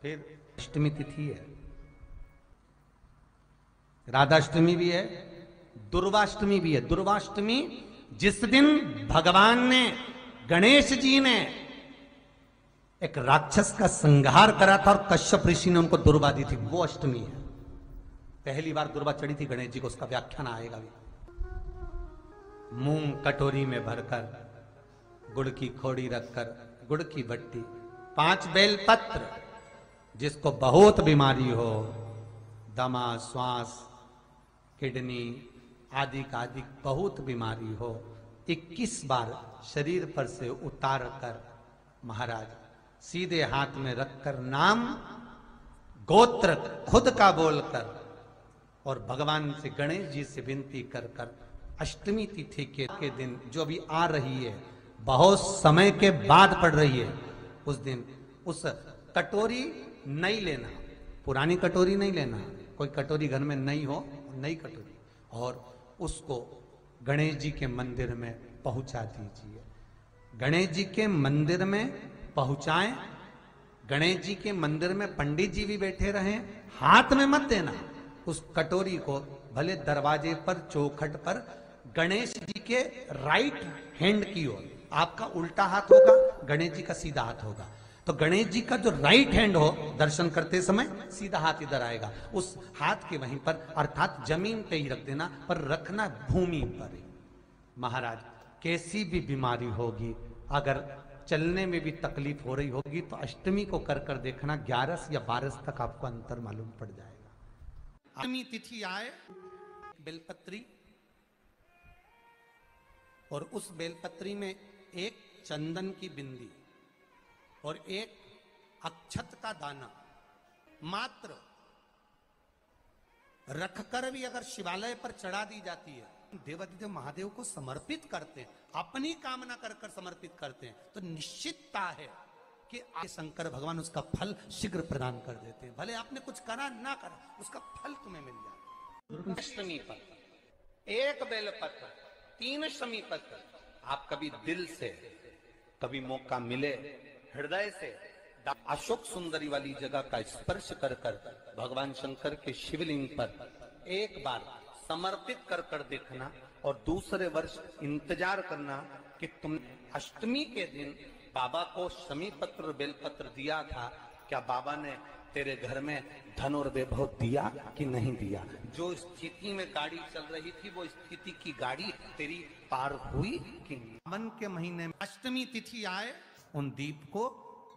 फिर अष्टमी तिथि है, राधाष्टमी भी है, दुर्वाष्टमी भी है। दुर्वाष्टमी जिस दिन भगवान ने, गणेश जी ने एक राक्षस का संहार करा था और कश्यप ऋषि ने उनको दुर्वा दी थी, वो अष्टमी है। पहली बार दुर्वा चढ़ी थी गणेश जी को, उसका व्याख्यान आएगा भी। मूंग कटोरी में भरकर, गुड़ की खोड़ी रखकर, गुड़ की भट्टी, 5 बेलपत्र, जिसको बहुत बीमारी हो, दमा, श्वास, किडनी आदि का आदि बहुत बीमारी हो, 21 बार शरीर पर से उतार कर महाराज सीधे हाथ में रखकर नाम गोत्र खुद का बोलकर और भगवान से, गणेश जी से विनती कर कर अष्टमी तिथि के दिन, जो अभी आ रही है, बहुत समय के बाद पड़ रही है, उस दिन उस कटोरी नहीं लेना, पुरानी कटोरी नहीं लेना, कोई कटोरी घर में नहीं हो, नई कटोरी, और उसको गणेश जी के मंदिर में पहुंचा दीजिए। गणेश जी के मंदिर में पहुंचाएं, गणेश जी के मंदिर में पंडित जी भी बैठे रहें, हाथ में मत देना उस कटोरी को, भले दरवाजे पर, चौखट पर, गणेश जी के राइट हैंड की ओर। आपका उल्टा हाथ होगा, गणेश जी का सीधा हाथ होगा, तो गणेश जी का जो राइट हैंड हो, दर्शन करते समय सीधा हाथ इधर आएगा, उस हाथ के वहीं पर, अर्थात जमीन पे ही रख देना, पर रखना भूमि पर ही। महाराज कैसी भी बीमारी होगी, अगर चलने में भी तकलीफ हो रही होगी, तो अष्टमी को कर कर देखना, 11 या 12 तक आपको अंतर मालूम पड़ जाएगा। अष्टमी तिथि आए, बेलपत्री, और उस बेलपत्री में एक चंदन की बिंदी और एक अक्षत का दाना मात्र रखकर भी अगर शिवालय पर चढ़ा दी जाती है, देवादिदेव महादेव को समर्पित करते हैं, अपनी कामना कर कर समर्पित करते हैं, तो निश्चितता है कि शंकर भगवान उसका फल शीघ्र प्रदान कर देते हैं। भले आपने कुछ करा ना करा, उसका फल तुम्हें मिल जाए। अष्टमी पर एक बेलपत्र, 3 समीपत्र, आप कभी दिल से, कभी मौका मिले हृदय से अशोक सुंदरी वाली जगह का स्पर्श कर कर भगवान शंकर के शिवलिंग पर एक बार समर्पित कर कर देखना, और दूसरे वर्ष इंतजार करना कि तुम अष्टमी के दिन बाबा को शमी पत्र बेलपत्र दिया था, क्या बाबा ने तेरे घर में धन और वैभव दिया कि नहीं दिया। जो स्थिति में गाड़ी चल रही थी, वो स्थिति की गाड़ी तेरी पार हुई कि नहीं। सावन के महीने में अष्टमी तिथि आए, उन दीप को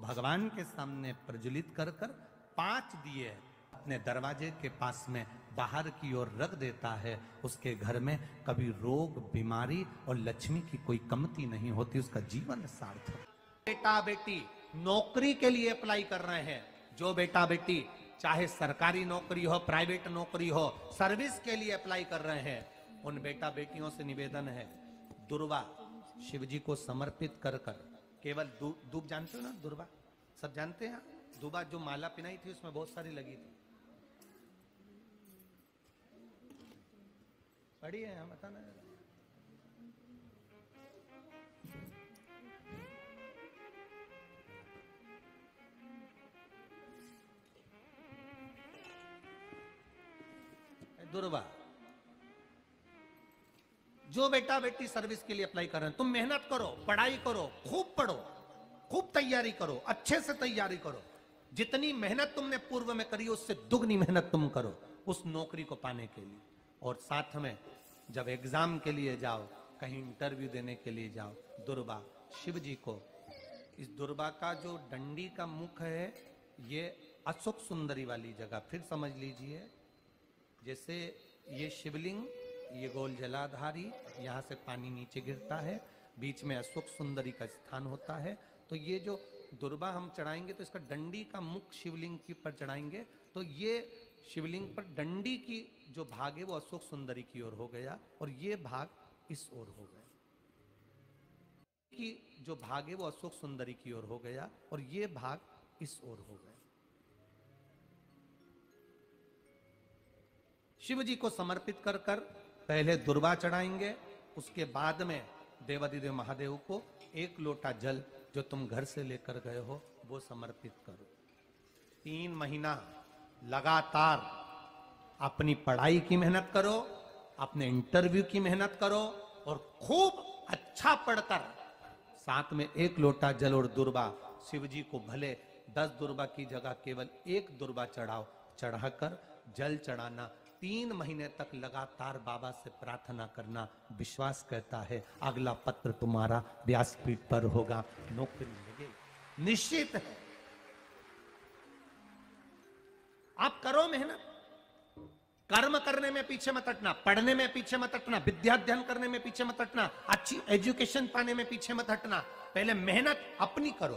भगवान के सामने प्रज्वलित कर कर 5 दिए अपने दरवाजे के पास में बाहर की ओर रख देता है, उसके घर में कभी रोग, बीमारी और लक्ष्मी की कोई कमती नहीं होती, उसका जीवन सार्थक। बेटा बेटी नौकरी के लिए अप्लाई कर रहे हैं, जो बेटा बेटी चाहे सरकारी नौकरी हो, प्राइवेट नौकरी हो, सर्विस के लिए अप्लाई कर रहे हैं, उन बेटा बेटियों से निवेदन है, दुर्वा शिव जी को समर्पित कर कर, केवल दूब जानते हो ना, दुर्वा सब जानते हैं, दुबा जो माला पिनाई थी उसमें बहुत सारी लगी थी, पढ़ी है, हम बताना। दुर्वा, जो बेटा बेटी सर्विस के लिए अप्लाई कर रहे हैं, तुम मेहनत करो, पढ़ाई करो, खूब पढ़ो, खूब तैयारी करो, अच्छे से तैयारी करो, जितनी मेहनत तुमने पूर्व में करी उससे दुगनी मेहनत तुम करो उस नौकरी को पाने के लिए। और साथ में जब एग्जाम के लिए जाओ, कहीं इंटरव्यू देने के लिए जाओ, दुर्वा शिव जी को, इस दुर्वा का जो डंडी का मुख है, ये अशोक सुंदरी वाली जगह, फिर समझ लीजिए, जैसे ये शिवलिंग, ये गोल जलाधारी, यहाँ से पानी नीचे गिरता है, बीच में अशोक सुंदरी का स्थान होता है, तो ये जो दुर्वा हम चढ़ाएंगे तो इसका डंडी का मुख शिवलिंग के पर चढ़ाएंगे, तो ये शिवलिंग पर डंडी की जो भाग है वो अशोक सुंदरी की ओर हो गया, और ये भाग इस ओर हो गया, कि जो भाग है वो अशोक सुंदरी की ओर हो गया, और ये भाग इस ओर हो गया। शिव जी को समर्पित कर कर पहले दुर्वा चढ़ाएंगे, उसके बाद में देवादिदेव महादेव को 1 लोटा जल जो तुम घर से लेकर गए हो वो समर्पित करो। 3 महीना लगातार अपनी पढ़ाई की मेहनत करो, अपने इंटरव्यू की मेहनत करो और खूब अच्छा पढ़कर साथ में 1 लोटा जल और दुर्बा, शिव जी को भले 10 दुर्बा की जगह केवल 1 दुर्बा चढ़ाओ, चढ़ाकर जल चढ़ाना, 3 महीने तक लगातार बाबा से प्रार्थना करना। विश्वास कहता है अगला पत्र तुम्हारा व्यासपीठ पर होगा, नौकरी मिलेगी, निश्चित है। आप करो मेहनत, कर्म करने में पीछे मत हटना, पढ़ने में पीछे मत हटना, विद्या अध्ययन करने में पीछे मत हटना, अच्छी एजुकेशन पाने में पीछे मत हटना। पहले मेहनत अपनी करो।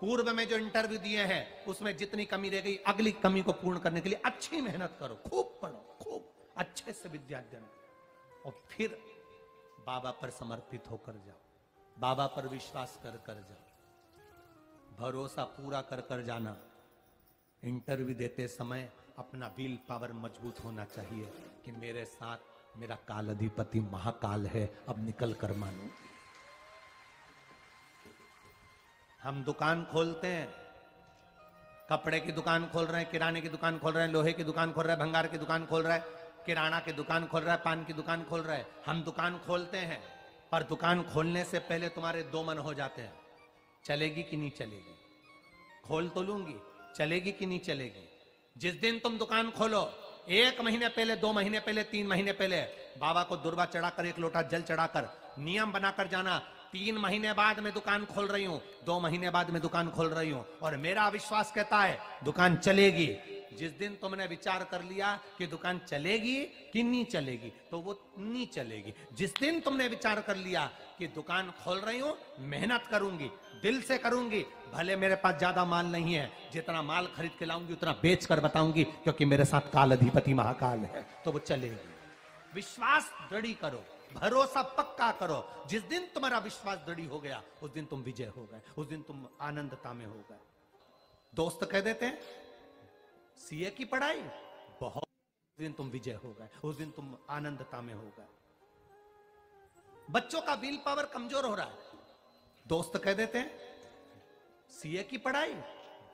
पूर्व में जो इंटरव्यू दिए हैं उसमें जितनी कमी रह गई, अगली कमी को पूर्ण करने के लिए अच्छी मेहनत करो, खूब पढ़ो, खूब अच्छे से विद्या अध्ययन करो और फिर बाबा पर समर्पित होकर जाओ, बाबा पर विश्वास कर कर जाओ, भरोसा पूरा कर कर जाना। इंटरव्यू देते समय अपना विल पावर मजबूत होना चाहिए कि मेरे साथ मेरा काल अधिपति महाकाल है, अब निकल कर मानो। हम दुकान खोलते हैं, कपड़े की दुकान खोल रहे हैं, किराने की दुकान खोल रहे हैं, लोहे की दुकान खोल रहे हैं, भंगार की दुकान खोल रहे हैं, किराना की दुकान खोल रहा है, पान की दुकान खोल रहा है। हम दुकान खोलते हैं, पर दुकान खोलने से पहले तुम्हारे 2 मन हो जाते हैं, चलेगी कि नहीं चलेगी। खोल तो लूंगी, चलेगी कि नहीं चलेगी। जिस दिन तुम दुकान खोलो 1 महीने पहले, 2 महीने पहले, 3 महीने पहले बाबा को दुर्बा चढ़ाकर 1 लोटा जल चढ़ाकर नियम बनाकर जाना, 3 महीने बाद मैं दुकान खोल रही हूं, 2 महीने बाद मैं दुकान खोल रही हूं और मेरा विश्वास कहता है दुकान चलेगी। जिस दिन तुमने विचार कर लिया कि दुकान चलेगी कि नहीं चलेगी, तो वो नहीं चलेगी। जिस दिन तुमने विचार कर लिया कि दुकान खोल रही हूं, मेहनत करूंगी, दिल से करूंगी, भले मेरे पास ज्यादा माल नहीं है, जितना माल खरीद के लाऊंगी उतना बेच कर बताऊंगी, क्योंकि मेरे साथ काल अधिपति महाकाल है, तो वो चलेगी। विश्वास दृढ़ करो, भरोसा पक्का करो। जिस दिन तुम्हारा विश्वास दृढ़ हो गया, उस दिन तुम विजय हो गए, उस दिन तुम आनंदता में हो गए। दोस्त कह देते हैं सीए की पढ़ाई बहुत, उस दिन तुम विजय हो गए, उस दिन तुम आनंदता में हो गए। बच्चों का विल पावर कमजोर हो रहा है, दोस्त कह देते हैं सीए की पढ़ाई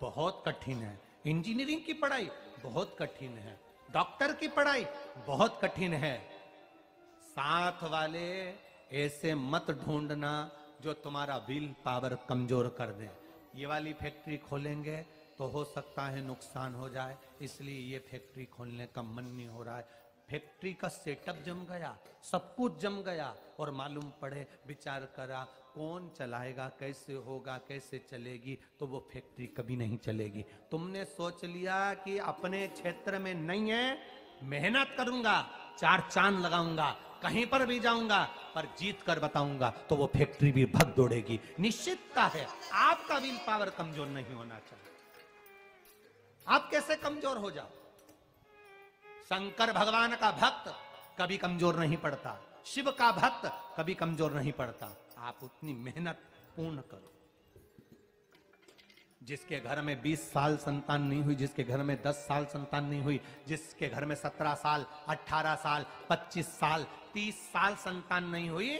बहुत कठिन है, इंजीनियरिंग की पढ़ाई बहुत कठिन है, डॉक्टर की पढ़ाई बहुत कठिन है। साथ वाले ऐसे मत ढूंढना जो तुम्हारा विल पावर कमजोर कर दे। ये वाली फैक्ट्री खोलेंगे तो हो सकता है नुकसान हो जाए, इसलिए ये फैक्ट्री खोलने का मन नहीं हो रहा है। फैक्ट्री का सेटअप जम गया, सब कुछ जम गया और मालूम पड़े, विचार करा कौन चलाएगा, कैसे होगा, कैसे चलेगी, तो वो फैक्ट्री कभी नहीं चलेगी। तुमने सोच लिया कि अपने क्षेत्र में नहीं है, मेहनत करूंगा, 4 चांद लगाऊंगा, कहीं पर भी जाऊंगा, पर जीत कर बताऊंगा, तो वो फैक्ट्री भी भग दौड़ेगी। निश्चितता है आपका विल पावर कमजोर नहीं होना चाहिए। आप कैसे कमजोर हो जाओ? शंकर भगवान का भक्त कभी कमजोर नहीं पड़ता, शिव का भक्त कभी कमजोर नहीं पड़ता। आप उतनी मेहनत पूर्ण करो। जिसके घर में 20 साल संतान नहीं हुई, जिसके घर में 10 साल संतान नहीं हुई, जिसके घर में 17 साल, 18 साल, 25 साल, 30 साल संतान नहीं हुई,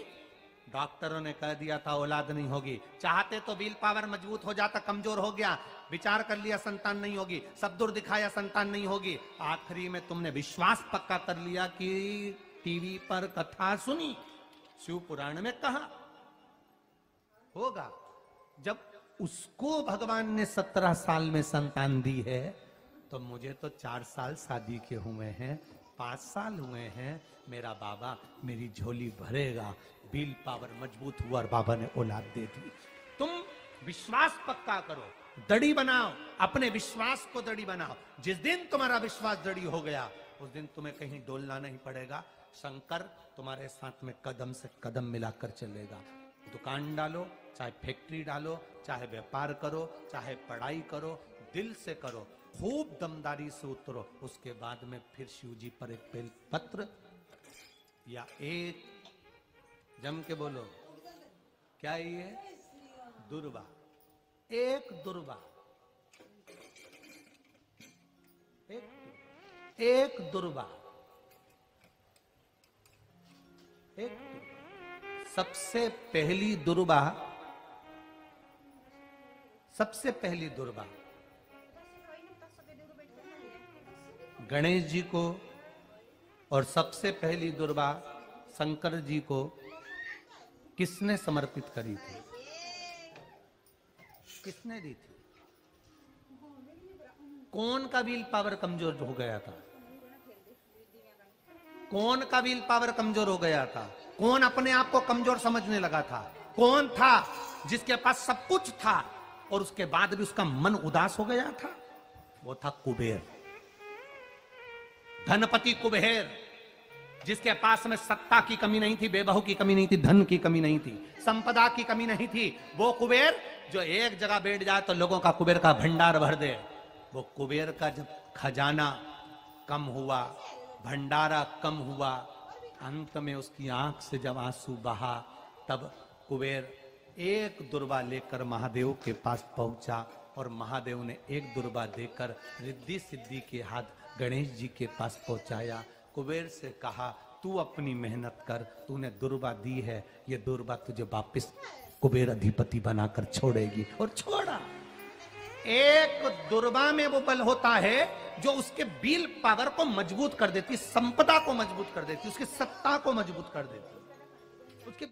डॉक्टरों ने कह दिया था औलाद नहीं होगी। चाहते तो विल पावर मजबूत हो जाता, कमजोर हो गया, विचार कर लिया संतान नहीं होगी, सब दूर दिखाया संतान नहीं होगी, आखिरी में तुमने विश्वास पक्का कर लिया कि टीवी पर कथा सुनी, शिव पुराण में कहा होगा। जब उसको भगवान ने 17 साल में संतान दी है, तो मुझे तो 4 साल शादी के हुए हैं, 5 साल हुए हैं, मेरा बाबा मेरी झोली भरेगा। विल पावर मजबूत हुआ और बाबा ने औलाद दे दी। तुम विश्वास पक्का करो, दड़ी बनाओ, अपने विश्वास को दड़ी बनाओ। जिस दिन तुम्हारा विश्वास दड़ी हो गया, उस दिन तुम्हें कहीं डोलना नहीं पड़ेगा। शंकर तुम्हारे साथ में कदम से कदम मिलाकर चलेगा। दुकान डालो, चाहे फैक्ट्री डालो, चाहे व्यापार करो, चाहे पढ़ाई करो, दिल से करो, खूब दमदारी से उतरो। उसके बाद में फिर शिव जी पर एक बेल पत्र या एक, जम के बोलो, क्या ये दुर्वा, एक दुर्वा, एक दुर्वा, एक सबसे पहली दुर्वा, सबसे पहली दुर्वा गणेश जी को और सबसे पहली दुर्वा शंकर जी को किसने समर्पित करी थी? किसने दी थी? कौन का विल पावर कमजोर हो गया था? कौन का विल पावर कमजोर हो गया था? कौन अपने आप को कमजोर समझने लगा था? कौन था जिसके पास सब कुछ था और उसके बाद भी उसका मन उदास हो गया था? वो था कुबेर, धनपति कुबेर, जिसके पास में सत्ता की कमी नहीं थी, बेबहू की कमी नहीं थी, धन की कमी नहीं थी, संपदा की कमी नहीं थी। वो कुबेर जो एक जगह बैठ जाए तो लोगों का कुबेर का भंडार भर दे। वो कुबेर का जब खजाना कम हुआ, भंडारा कम हुआ, अंत में उसकी आंख से जब आंसू बहा, तब कुबेर एक दुर्वा लेकर महादेव के पास पहुंचा और महादेव ने एक दुर्वा देकर रिद्धि सिद्धि के हाथ गणेश जी के पास पहुंचाया। कुबेर से कहा, तू अपनी मेहनत कर, तूने दुर्वा दी है, ये दुर्वा तुझे वापस कुबेर अधिपति बनाकर छोड़ेगी। और छोड़ा। एक दुर्वा में वो बल होता है जो उसके विल पावर को मजबूत कर देती, संपदा को मजबूत कर देती, उसकी सत्ता को मजबूत कर देती, उसके